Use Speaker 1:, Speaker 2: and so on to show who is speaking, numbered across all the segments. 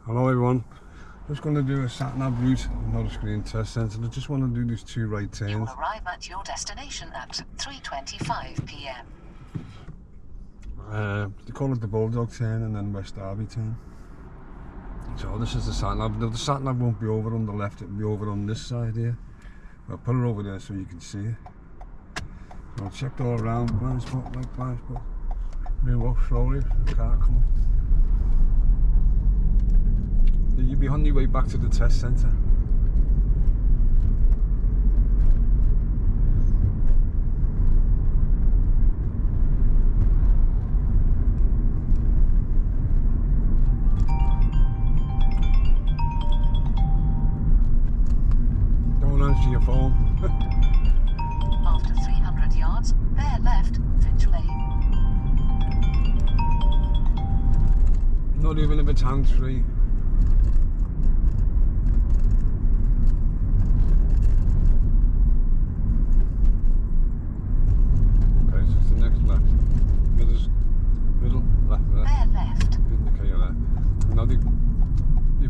Speaker 1: Hello everyone, just going to do a satnav route, Norris test centre. I just want to do these 2 right turns.
Speaker 2: You will arrive at your destination at 3:25 p.m.
Speaker 1: They call it the Bulldog turn and then West Derby turn. So this is the satnav. The satnav won't be over on the left, it'll be over on this side here. I'll put it over there so you can see it. I'll check all around, blind spot, right blind spot. Move off slowly, the car coming. You'll be on your way back to the test centre. Don't answer your phone.
Speaker 2: After 300 yards, bear left, Finch Lane.
Speaker 1: Not even if it's hands-free.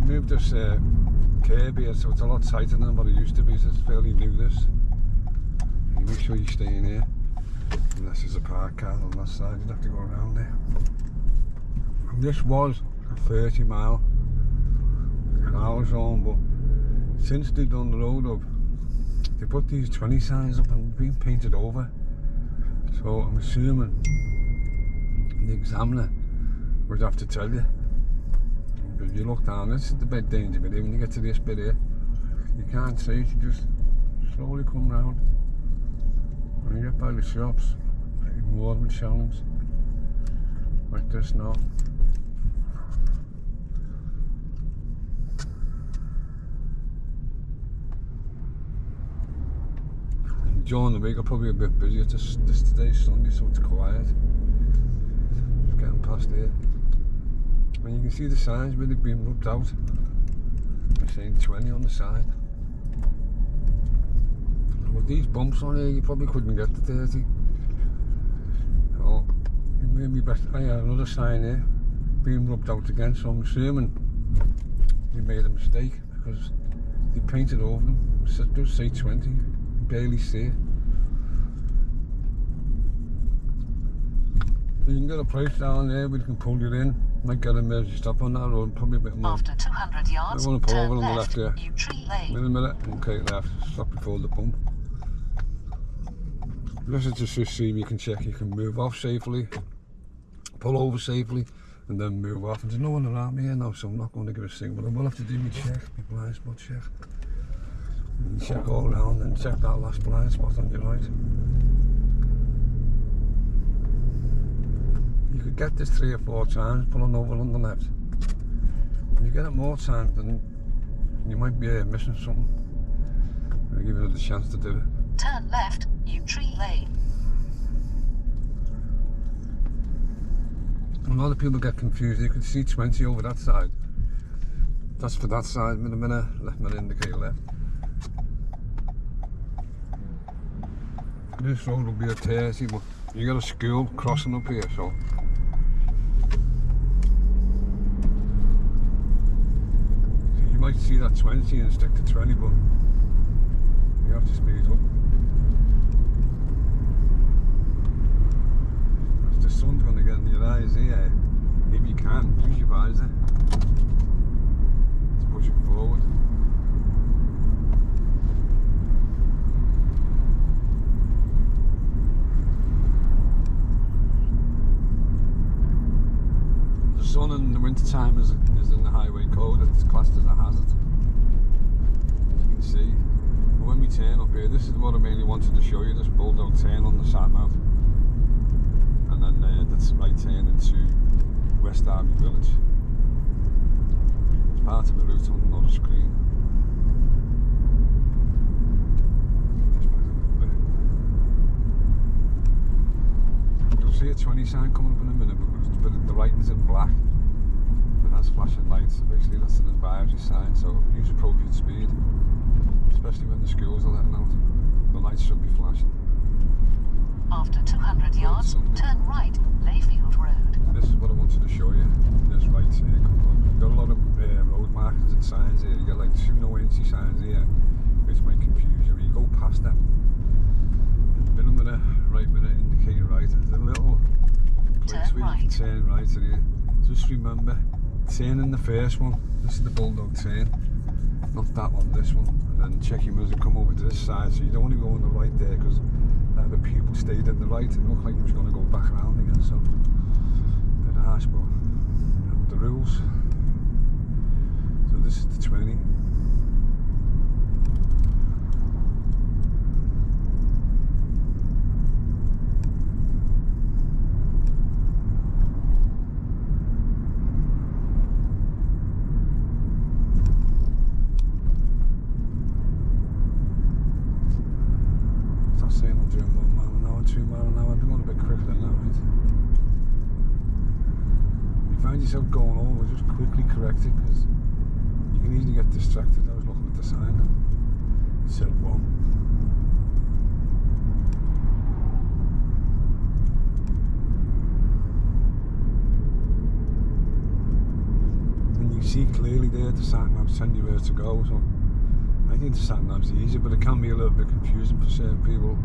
Speaker 1: Moved this curb here, so it's a lot tighter than what it used to be, so it's fairly new this. You make sure you stay in here, unless there's a park car on that side, you'd have to go around there. And this was a 30-mile an hour zone, but since they've done the road up, they put these 20 signs up and been painted over. So I'm assuming the examiner would have to tell you. If you look down, this is the bit danger bit. When you get to this bit here, you can't see it, you just slowly come round. When you get by the shops, more than shellings, like this now. And during the week, I'm probably a bit busier. Today's Sunday, so it's quiet. Just getting past here. And you can see the signs where they've been rubbed out. They're saying 20 on the side. With these bumps on here, you probably couldn't get to 30. So, it may be best. I have another sign here, being rubbed out again, so I'm assuming they made a mistake because they painted over them. It does say 20, you can barely see it. You can get a place down there where you can pull you in. Might get a emergency stop on that road, probably a bit more.
Speaker 2: After 200 yards,
Speaker 1: I want to pull over on the
Speaker 2: left
Speaker 1: left here.
Speaker 2: Tree Lane.
Speaker 1: Wait a minute, okay, left, stop before the pump. This is just to see if you can check you can move off safely, pull over safely, and then move off. And there's no one around me here now, so I'm not going to give a signal, but I will have to do my check, my blind spot check. And check all around and check that last blind spot on your right. You could get this 3 or 4 times pulling over on the left. When you get it more times, then you might be missing something. I'll give you the chance to do it.
Speaker 2: Turn left, Tree Lane.
Speaker 1: A lot of people get confused. You can see 20 over that side. That's for that side. Left minute indicator left. This road will be a 30, but you got a school crossing up here, so. You might see that 20 and stick to 20, but you have to speed up. If the sun's going to get in your eyes here, if you can, use your visor to push it forward. The sun in the winter time is in the highway code. It's classed as a hazard, as you can see. But when we turn up here, this is what I mainly wanted to show you, this Bulldog turn on the satnav, and then that's right turn into West Derby village. It's part of the route on another screen. Just back a little bit. You'll see a 20 sign coming up in a minute, but the writing's in black. It has flashing lights, so basically that's an advisory sign, so use appropriate speed, especially when the schools are letting out. The lights should be flashing.
Speaker 2: After 200 yards, turn right, Layfield Road.
Speaker 1: This is what I wanted to show you, this right here. Got a lot of signs here. You got like 2 no entry signs here, which might confuse you. But you go past them, middle mirror, right mirror, indicator right. There's a little place where you can turn right in here. Just remember, turn in the first one. This is the bulldog turn, not that one, this one. And then check your mirrors and come over to this side. So you don't want to go on the right there, because the people stayed in the right and it looked like he was going to go back around again. So, bit harsh, but the rules. So this is the 20. Stop saying I'm doing 1 mile an hour, 2 mile an hour. I'm going a bit quicker than that, right? If you find yourself going over, just quickly correct it, because you can easily get distracted. I was looking at the sign now. It said 1. And you see clearly there the satnav's telling you where to go. So I think the satnav's easier, but it can be a little bit confusing for certain people.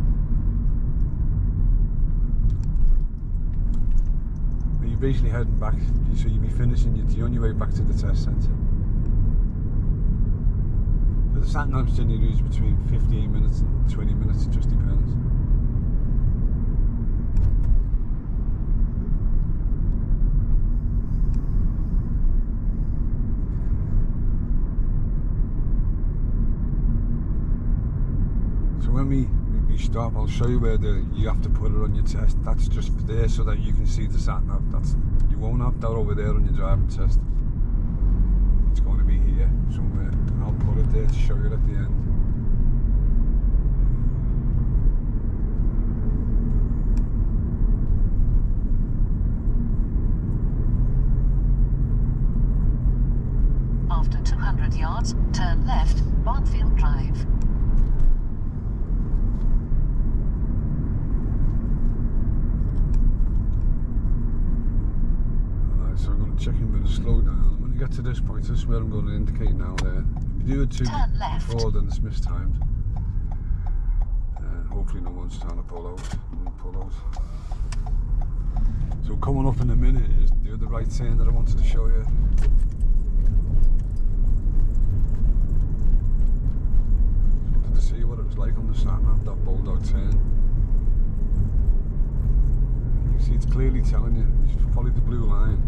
Speaker 1: But you're basically heading back, so you'll be finishing, you're on your way back to the test centre. So the satnav's generally used between 15 minutes and 20 minutes, it just depends. So when we stop, I'll show you where you have to put it on your test. That's just there so that you can see the satnav. You won't have that over there on your driving test. It's going to be here somewhere, and I'll put it there to show you at the end.
Speaker 2: After 200 yards, turn left, Barnfield Drive.
Speaker 1: So I'm going to check in with a slow down. When you get to this point, this is where I'm going to indicate now there. If you do it too before, then it's mistimed. Hopefully no one's trying to pull out. So coming up in a minute is the other right turn that I wanted to show you. Just wanted to see what it was like on the satnav, that bulldog turn. You can see it's clearly telling you, you should follow the blue line.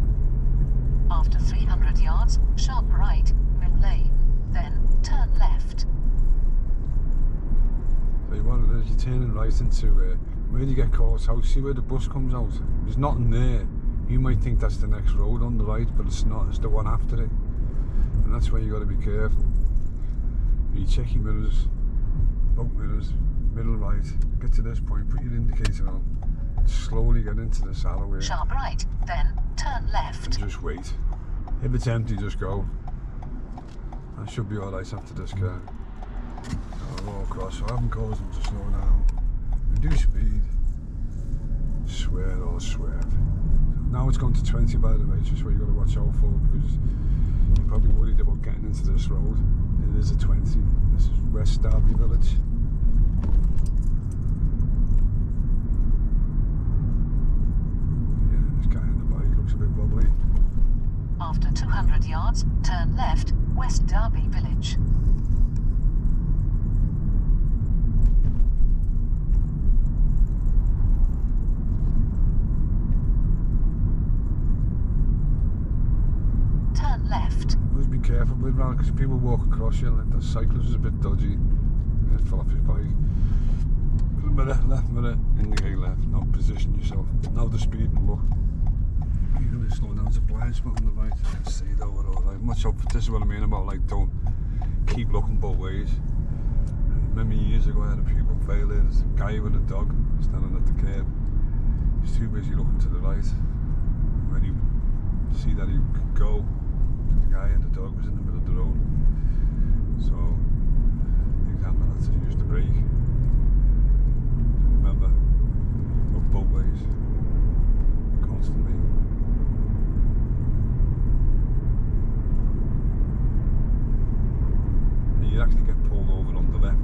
Speaker 2: After 300 yards, sharp right, Mill Lane, then turn left.
Speaker 1: So what it is, you're turning right into where you get caught out. See where the bus comes out? There's nothing there. You might think that's the next road on the right, but it's not. It's the one after it, and that's where you got to be careful. You check your mirrors, both mirrors, middle right. Get to this point, put your indicator on. Slowly get into this arrow here.
Speaker 2: Sharp right, then turn left.
Speaker 1: And just wait. If it's empty, just go. I should be alright after this car. I'll roll across, so I haven't caused them to slow down. Reduce speed. Swear or swerve. Now it's gone to 20, by the way, just where you got to watch out for, because you're probably worried about getting into this road. It is a 20. This is West Derby Village. A bit bubbly.
Speaker 2: After 200 yards, turn left, West Derby Village. Turn left.
Speaker 1: Always be careful with that, because people walk across you, and the cyclist is a bit dodgy. Yeah, fell off his bike. Left mirror, indicate left. Now position yourself. Now the speed and look. You're going to slow down. There's a blind spot on the right. I can see that we're all right. Much up. This is what I mean about, like, don't keep looking both ways. I remember years ago I had a pupil fail there. There's a guy with a dog standing at the curb. He's too busy looking to the right. When you see that he could go, the guy and the dog was in the middle of the road. So the examiner had to use the brake. So remember, look both ways constantly.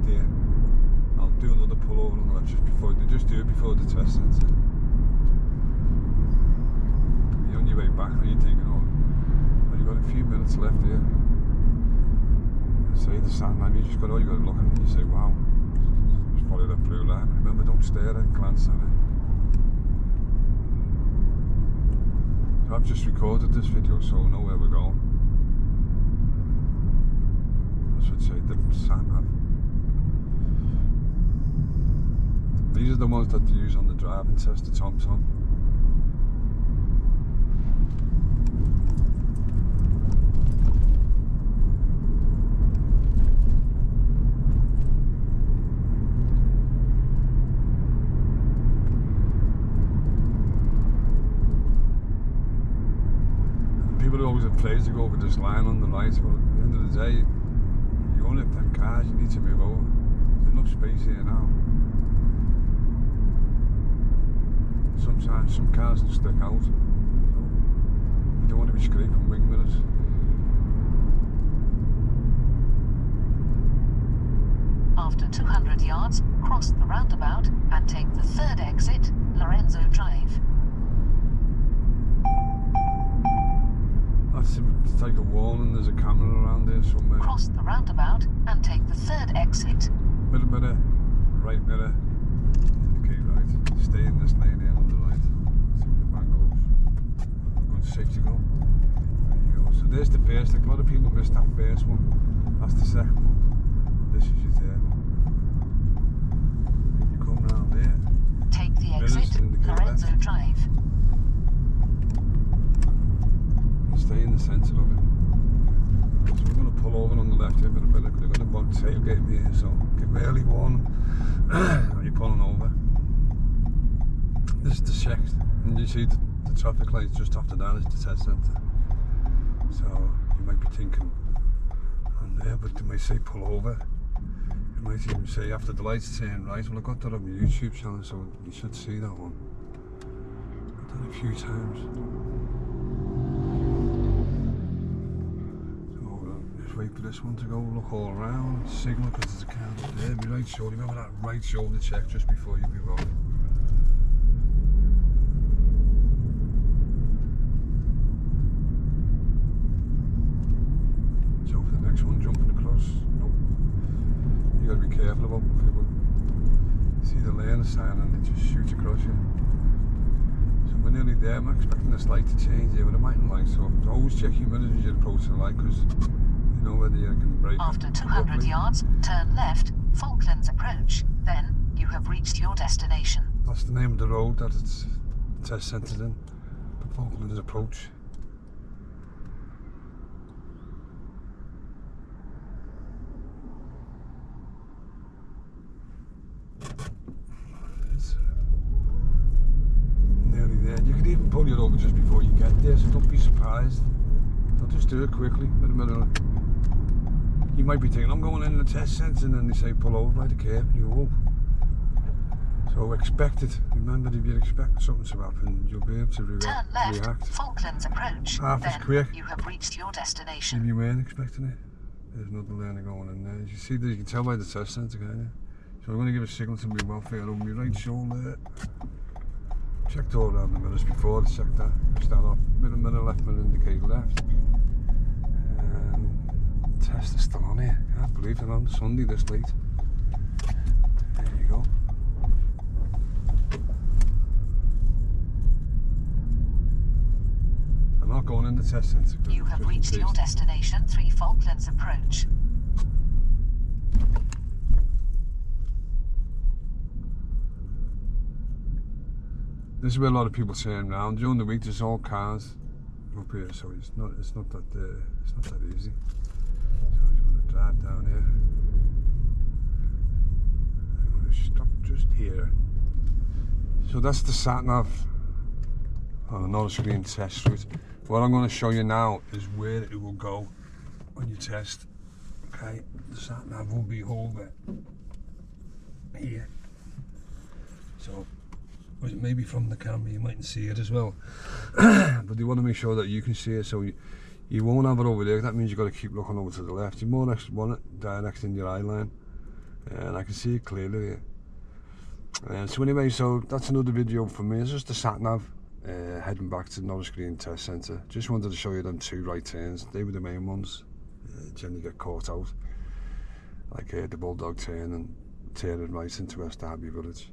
Speaker 1: here. I'll do another pull over on the left just before, they just do it before the test centre. You're on your way back and you're thinking, oh, well, you've got a few minutes left here. Say the satnav, you just got, you got to look at it and you say, wow, just follow that blue line. Remember, don't stare at it, glance at it. So I've just recorded this video so I know where we're going. I should say the satnav. These are the ones that they use on the driving test, the TomTom. People are always afraid to go over this line on the right, but at the end of the day, you only have 10 cars, you need to move over. There's enough space here now. Sometimes some cars will stick out, so you don't want to be scraping wing mirrors.
Speaker 2: After 200 yards, cross the roundabout and take the third exit, Lorenzo Drive.
Speaker 1: That's to take a warning, there's a camera around there somewhere.
Speaker 2: Cross the roundabout and take the third exit.
Speaker 1: Middle mirror, right mirror, indicate right. Stay in this lane here on the right. See where the van goes. Good safety go. There you go. So there's the first, like a lot of people missed that first one. That's the second one. This is your third one. Then you come round there.
Speaker 2: Take the exit, Lorenzo
Speaker 1: left.
Speaker 2: Drive.
Speaker 1: Stay in the centre of it. So we're going to pull over on the left here, but they've got a big tailgate here, so give me early warning when you're pulling over. This is the check, and you see the traffic lights just after that is the test centre. So you might be thinking on there, but they might say pull over. It might even say after the lights turn right. Well, I got that on my YouTube channel, so you should see that one. I've done it a few times. Wait for this one to go, look all around, signal because there's a car up there, be right shoulder, remember that right shoulder check just before you move on. So for the next one, jumping across, nope. You got to be careful about people, see the lane sign and they just shoot across you. So we're nearly there, I'm expecting this light to change here with a mountain light, so always check your mirrors as you approach the light because you know whether you can brake.
Speaker 2: After 200 yards, turn left, Falklands approach. Then you have reached your destination.
Speaker 1: That's the name of the road that it's test centred in. The Falklands approach. It's nearly there. You could even pull it over just before you get there, so don't be surprised. They'll just do it quickly. You might be thinking, I'm going in the test centre, and then they say pull over by the curb, and you go, whoa. So expect it. Remember, if you expect something to happen, you'll be able to
Speaker 2: Turn left,
Speaker 1: react.
Speaker 2: Falklands approach.
Speaker 1: Half as
Speaker 2: then
Speaker 1: quick.
Speaker 2: you have reached your destination.
Speaker 1: If you weren't expecting it, there's another lane going in there. As you see, you can tell by the test centre, can't you? So I'm going to give a signal to my welfare over my right shoulder. Checked all around the mirrors before, check that. Start off, middle, left mirror indicate left. Test is still on here. Can't believe it on Sunday this late. There you go. I'm not going in the test centre.
Speaker 2: You have reached your destination, 3 Falklands approach.
Speaker 1: This is where a lot of people turn around. During the week there's all cars up here, so it's not that easy. So I'm just going to drive down here. I'm going to stop just here. So that's the satnav on the Norris Green test route. What I'm going to show you now is where it will go when you test. Okay, the satnav will be over here. So maybe from the camera you mightn't see it as well, but you want to make sure that you can see it, so you won't have it over there. That means you've got to keep looking over to the left. You more or less want it direct in your eye line, and I can see it clearly here. So anyway, so that's another video for me. It's just the satnav heading back to the Norris Green Test Centre. Just wanted to show you them 2 right turns. They were the main ones. Generally get caught out, like the Bulldog turn and turning right into West Derby Village.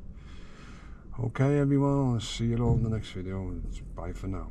Speaker 1: Okay everyone, I'll see you all in the next video. Bye for now.